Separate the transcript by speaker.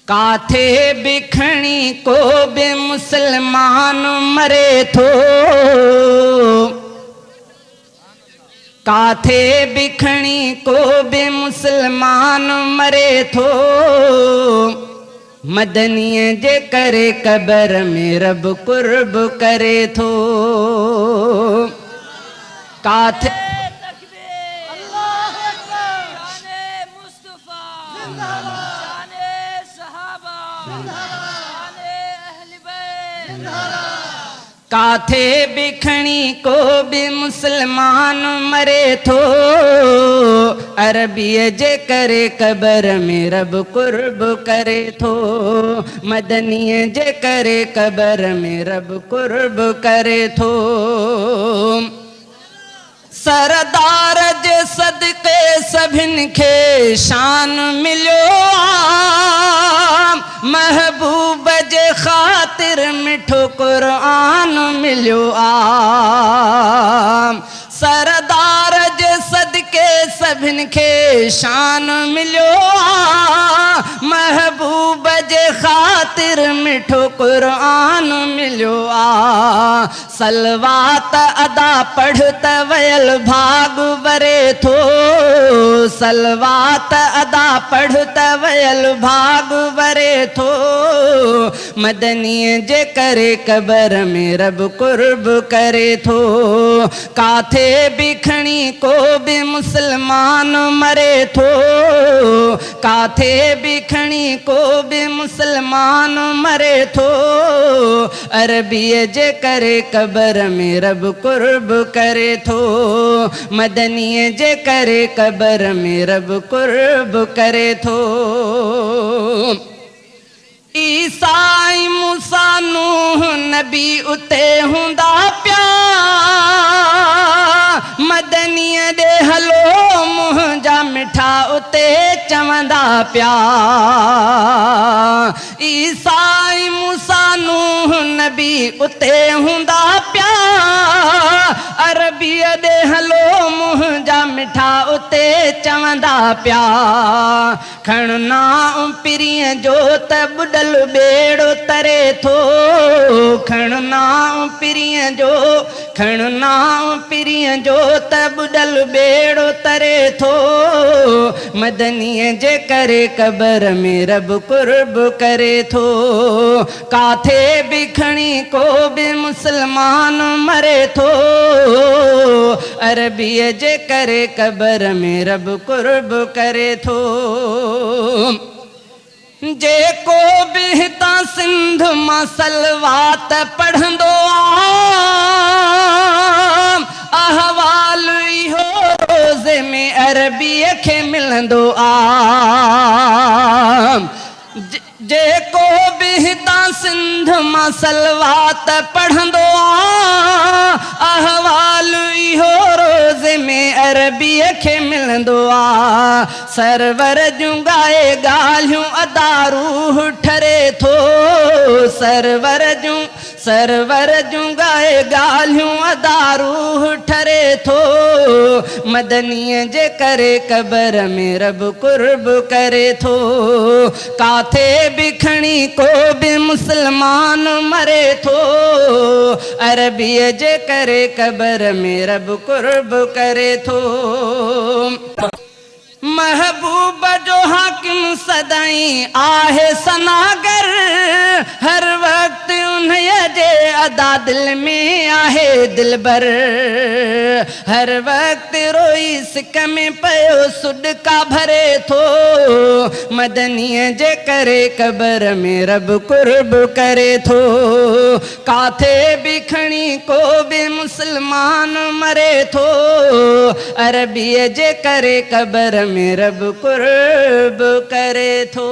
Speaker 1: काथे बिखणी को बे मुसलमान मरे थो, काथे बिखणी को बे मुसलमान मरे थो। मदनीअ जे करे कबर में रब कुर्ब करे थो। काथे काथे बिखणी को भी मुसलमान मरे थो। अरबीअ जे करे कबर में रब कुर्ब करे थो। मदनीअ जे करे कबर में रब कुर्ब करे थो। सरदार जे सदके सभिन खे शान मिलियो आ। महबूब जे ख़ातिर मिठो क़ुरान मिलियो आ। सरदार जे सदके सभिन खे शान मिलियो आ। महबूब जे ख़ातिर मिठो क़ुरान मिलियो आ। सलवात अदा पढ़ त वयल भाग वरे थो। सलवात अदा पढ़ त वयल भाग वरे थो। मदनीअ जे करे कबर में रब कुर्ब करे थो। काथे बिखणी को भी मुसलमान मरे थो। काथे बिखणी को भी मुसलमान मरे थो। अरबीअ जे करे कबर में रब कुर्ब करे थो। मदनीअ जे करे कबर में रब कुर्ब करे थो। ईसाई मूसा नूह नबी उते हुंदा प्या। मदनीअ ॾे हलो मुंहिंजा मिठा उते चवंदा प्या। ईसाई मूसा नूह नबी उते हुंदा प्या। अरबीअ ॾे हलो मुंहिंजा मिठा उते चवंदा प्या। खणना पिरीअ जो त बुॾल ॿेड़ो तरे थो। खणना पिरीअ जो, खणना पिरीअ जो त बुॾल ॿेड़ो तरे थो। मदनीअ जे करे कबर में रब कुर्ब करे थो। काथे बिखणी को भी मुसलमान मरे थो। अरबीअ जे करे कबर में रब कुर्ब करे थो। जेको बि हितां सिंध मां सलवात पढ़ंदो आ। अहवाल इहो रोज़े में अरबीअ खे मिलंदो आ। जेको बि हितां सिंध मां सलवात पढ़ंदो आ। अहवाल इहो रोज़े में अरबीअ खे मिलंदो आ। सरवर जूं ॻाए ॻाल्हियूं अदा रूह ठरे थो। सरवर जूं ॻाए ॻाल्हियूं अदा रूह ठरे थो। मदनीअ जे करे कबर में रब कुर्ब करे थो। काथे बिखणी को भी मुसलमान मरे थो। अरबीअ जे करे कबर में रब कुर्ब करे थो। महबूब जो हाकिम सदाई आहे सनागर। हर वक्त उन्हीअ जे अदा दिल में आहे दिलबर। हर वक्त रोई सिक में पयो सुडका भरे थो। मदनीअ जे करे कबर में रब कुर्ब करे थो। काथे बिखणी को भी मुसलमान मरे थो। अरबीअ जे करे कबर में रब कुर्ब करे थो।